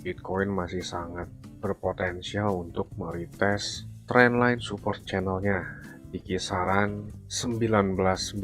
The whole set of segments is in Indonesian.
Bitcoin masih sangat berpotensial untuk meretest trendline support channelnya di kisaran 19.900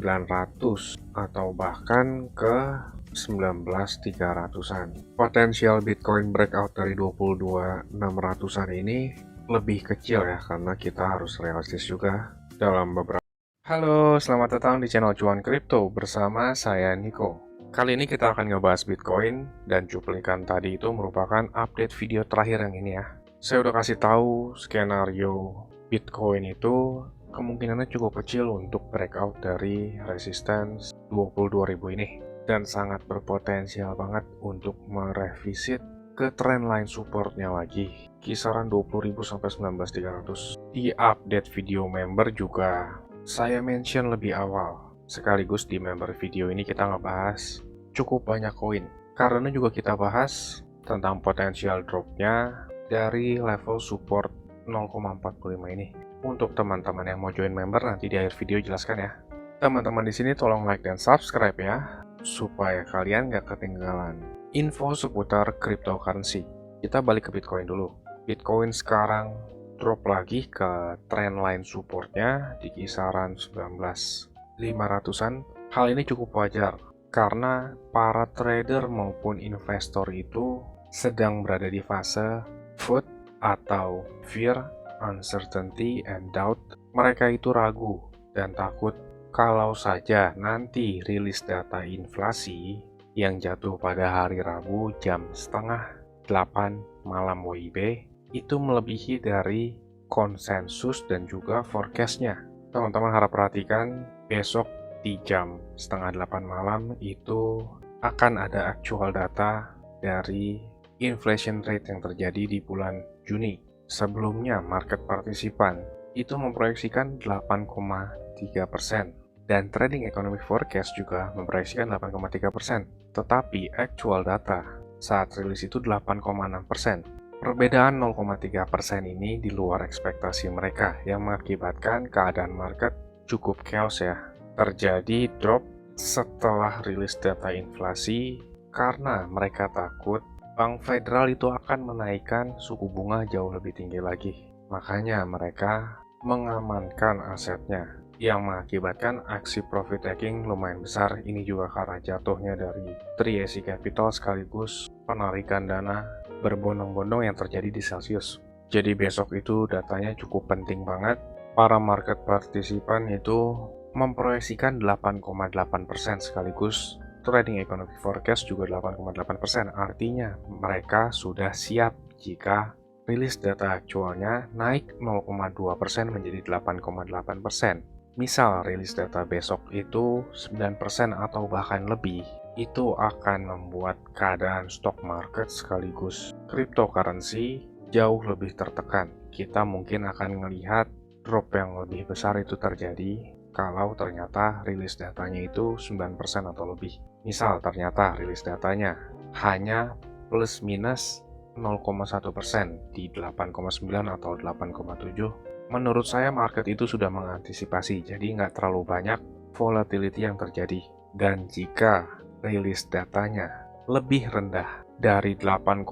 atau bahkan ke 19.300-an. Potensial Bitcoin breakout dari 22.600-an ini lebih kecil ya, karena kita harus realistis juga dalam beberapa. Halo, selamat datang di channel Cuan Kripto bersama saya Niko. Kali ini kita akan ngebahas Bitcoin, dan cuplikan tadi itu merupakan update video terakhir yang ini ya. Saya udah kasih tahu skenario Bitcoin itu kemungkinannya cukup kecil untuk breakout dari resistance 22.000 ini, dan sangat berpotensial banget untuk merevisit ke trendline supportnya lagi kisaran 20.000 sampai 19.300. Di update video member juga saya mention lebih awal, sekaligus di member video ini kita ngebahas cukup banyak koin, karena juga kita bahas tentang potensial dropnya dari level support 0,45 ini. Untuk teman-teman yang mau join member, nanti di akhir video jelaskan ya. Teman-teman di sini tolong like dan subscribe ya, supaya kalian gak ketinggalan info seputar cryptocurrency. Kita balik ke Bitcoin dulu. Bitcoin sekarang drop lagi ke trendline supportnya di kisaran 19.500-an. Hal ini cukup wajar karena para trader maupun investor itu sedang berada di fase FUD atau fear, uncertainty, and doubt. Mereka itu ragu dan takut kalau saja nanti rilis data inflasi yang jatuh pada hari Rabu jam setengah 8 malam WIB itu melebihi dari konsensus dan juga forecastnya. Teman-teman harap perhatikan, besok di jam setengah 8 malam itu akan ada actual data dari inflation rate yang terjadi di bulan Juni. Sebelumnya market partisipan itu memproyeksikan 8,3%, dan trading economic forecast juga memproyeksikan 8,3%, tetapi actual data saat rilis itu 8,6%. Perbedaan 0,3% ini di luar ekspektasi mereka, yang mengakibatkan keadaan market cukup chaos ya. Terjadi drop setelah rilis data inflasi karena mereka takut Bank Federal itu akan menaikkan suku bunga jauh lebih tinggi lagi. Makanya mereka mengamankan asetnya, yang mengakibatkan aksi profit taking lumayan besar. Ini juga karena jatuhnya dari 3AC Capital sekaligus penarikan dana berbondong-bondong yang terjadi di Celsius. Jadi besok itu datanya cukup penting banget. Para market partisipan itu memproyeksikan 8,8%, sekaligus trading economic forecast juga 8,8%. Artinya mereka sudah siap jika rilis data aktualnya naik 0,2% menjadi 8,8%. Misal rilis data besok itu 9% atau bahkan lebih, itu akan membuat keadaan stock market sekaligus cryptocurrency jauh lebih tertekan. Kita mungkin akan melihat drop yang lebih besar itu terjadi kalau ternyata rilis datanya itu 9% atau lebih. Misal ternyata rilis datanya hanya plus minus 0,1% di 8,9 atau 8,7. Menurut saya market itu sudah mengantisipasi, jadi nggak terlalu banyak volatility yang terjadi. Dan jika rilis datanya lebih rendah dari 8,6%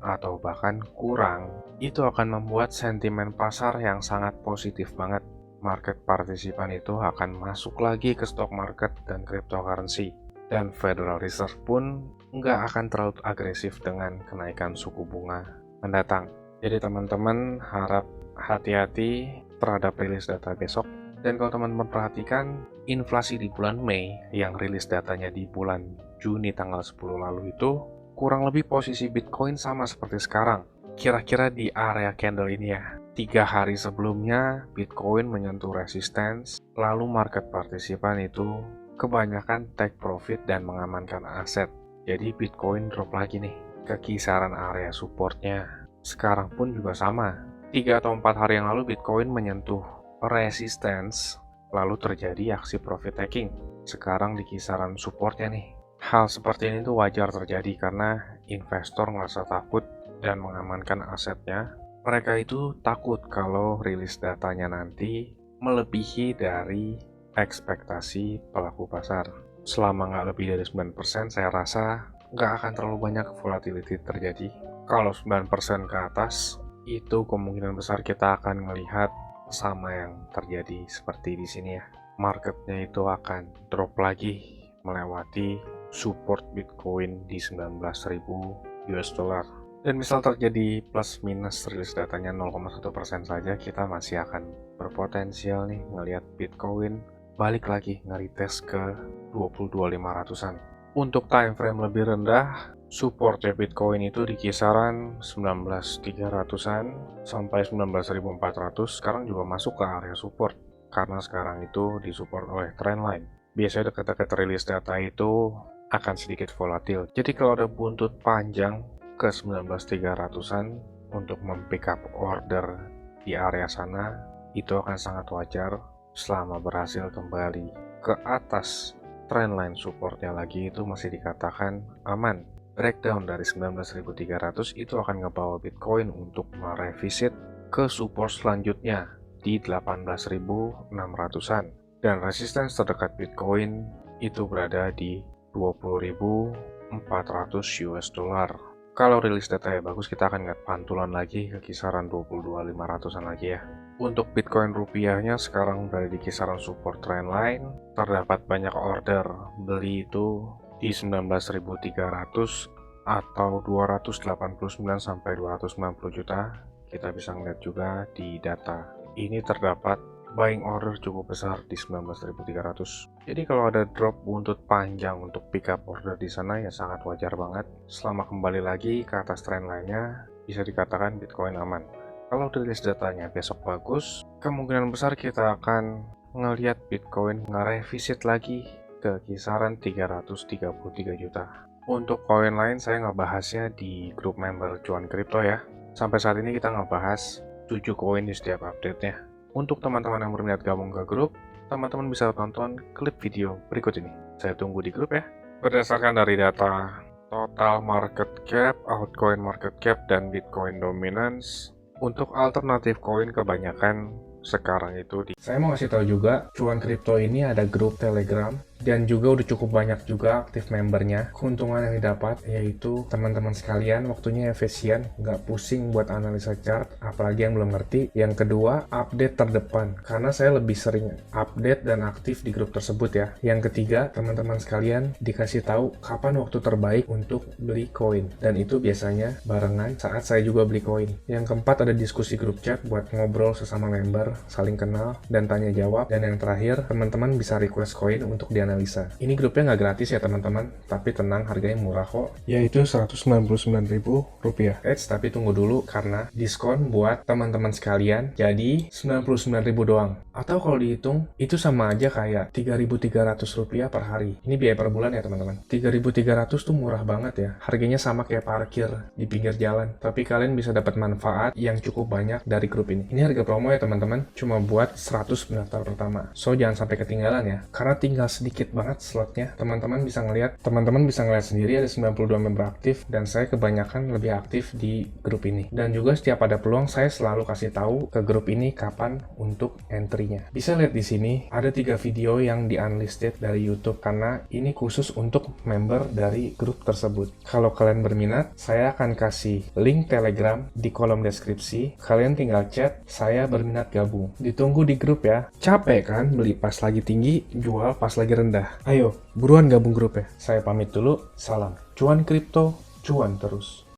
atau bahkan kurang, itu akan membuat sentimen pasar yang sangat positif banget. Market partisipan itu akan masuk lagi ke stock market dan cryptocurrency. Dan Federal Reserve pun nggak akan terlalu agresif dengan kenaikan suku bunga mendatang. Jadi teman-teman harap hati-hati terhadap rilis data besok. Dan kalau teman-teman perhatikan, inflasi di bulan Mei yang rilis datanya di bulan Juni tanggal 10 lalu itu kurang lebih posisi Bitcoin sama seperti sekarang. Kira-kira di area candle ini ya. 3 hari sebelumnya Bitcoin menyentuh resistance, lalu market partisipan itu kebanyakan take profit dan mengamankan aset. Jadi Bitcoin drop lagi nih ke kisaran area supportnya. Sekarang pun juga sama. 3 atau 4 hari yang lalu Bitcoin menyentuh resistance, lalu terjadi aksi profit taking. Sekarang di kisaran supportnya nih. Hal seperti ini tuh wajar terjadi karena investor merasa takut dan mengamankan asetnya. Mereka itu takut kalau rilis datanya nanti melebihi dari ekspektasi pelaku pasar. Selama nggak lebih dari 9%, saya rasa nggak akan terlalu banyak volatility terjadi. Kalau 9% ke atas, itu kemungkinan besar kita akan melihat sama yang terjadi seperti di sini ya. Marketnya itu akan drop lagi melewati support Bitcoin di 19.000 US dollar. Dan misal terjadi plus minus rilis datanya 0,1% saja, kita masih akan berpotensial nih ngelihat Bitcoin balik lagi nge-retest ke 22.500-an. Untuk time frame lebih rendah, supportnya Bitcoin itu di kisaran 19.300-an sampai 19.400. Sekarang juga masuk ke area support karena sekarang itu disupport oleh trendline. Biasanya dekat-dekat rilis data itu akan sedikit volatil. Jadi kalau ada buntut panjang ke 19.300-an untuk mempick up order di area sana, itu akan sangat wajar selama berhasil kembali ke atas trendline supportnya lagi, itu masih dikatakan aman. Breakdown dari 19.300 itu akan ngebawa Bitcoin untuk merevisit ke support selanjutnya di 18.600-an, dan resistance terdekat Bitcoin itu berada di 20.400 US dollar. Kalau rilis data ya bagus, kita akan lihat pantulan lagi ke kisaran 22.500-an lagi ya. Untuk Bitcoin rupiahnya sekarang berada di kisaran support trendline. Terdapat banyak order beli itu di 19.300 atau 289 sampai 290 juta. Kita bisa ngeliat juga di data. Ini terdapat buying order cukup besar di 19.300. Jadi kalau ada drop buntut panjang untuk pick up order di sana ya sangat wajar banget. Selama kembali lagi ke atas trend lainnya, bisa dikatakan Bitcoin aman. Kalau rilis datanya besok bagus, kemungkinan besar kita akan ngelihat Bitcoin nge-revisit lagi ke kisaran 333 juta. Untuk koin lain saya ngebahasnya di grup member Cuan Kripto ya. Sampai saat ini kita ngebahas 7 koin di setiap update-nya. Untuk teman-teman yang berminat gabung ke grup, teman-teman bisa tonton klip video berikut ini. Saya tunggu di grup ya. Berdasarkan dari data total market cap, altcoin market cap, dan Bitcoin dominance, untuk alternatif koin kebanyakan sekarang itu Saya mau kasih tahu juga, Cuan Kripto ini ada grup Telegram dan juga udah cukup banyak juga aktif membernya. Keuntungan yang didapat yaitu teman-teman sekalian waktunya efisien, nggak pusing buat analisa chart, apalagi yang belum ngerti. Yang kedua, update terdepan, karena saya lebih sering update dan aktif di grup tersebut ya. Yang ketiga, teman-teman sekalian dikasih tahu kapan waktu terbaik untuk beli koin, dan itu biasanya barengan saat saya juga beli koin. Yang keempat, ada diskusi grup chat buat ngobrol sesama member, saling kenal dan tanya jawab. Dan yang terakhir, teman-teman bisa request koin untuk dianalisa. Ini grupnya nggak gratis ya teman-teman, tapi tenang, harganya murah kok, yaitu Rp199.000. Tapi tunggu dulu, karena diskon buat teman-teman sekalian jadi Rp99.000 doang. Atau kalau dihitung itu sama aja kayak Rp3.300 per hari. Ini biaya per bulan ya teman-teman. Rp3.300 tuh murah banget ya, harganya sama kayak parkir di pinggir jalan, tapi kalian bisa dapat manfaat yang cukup banyak dari grup ini. Ini harga promo ya teman-teman, cuma buat 100 pendaftar pertama. So jangan sampai ketinggalan ya, karena tinggal sedikit banget slotnya. Teman-teman bisa ngelihat sendiri ada 92 member aktif, dan saya kebanyakan lebih aktif di grup ini. Dan juga setiap ada peluang saya selalu kasih tahu ke grup ini kapan untuk entry-nya. Bisa lihat di sini ada 3 video yang di unlisted dari YouTube, karena ini khusus untuk member dari grup tersebut. Kalau kalian berminat, saya akan kasih link Telegram di kolom deskripsi. Kalian tinggal chat, saya berminat gabung. Ditunggu di grup ya. Capek kan beli pas lagi tinggi, jual pas lagi rendah. Ayo, buruan gabung grup ya. Saya pamit dulu, salam. Cuan Kripto, cuan terus.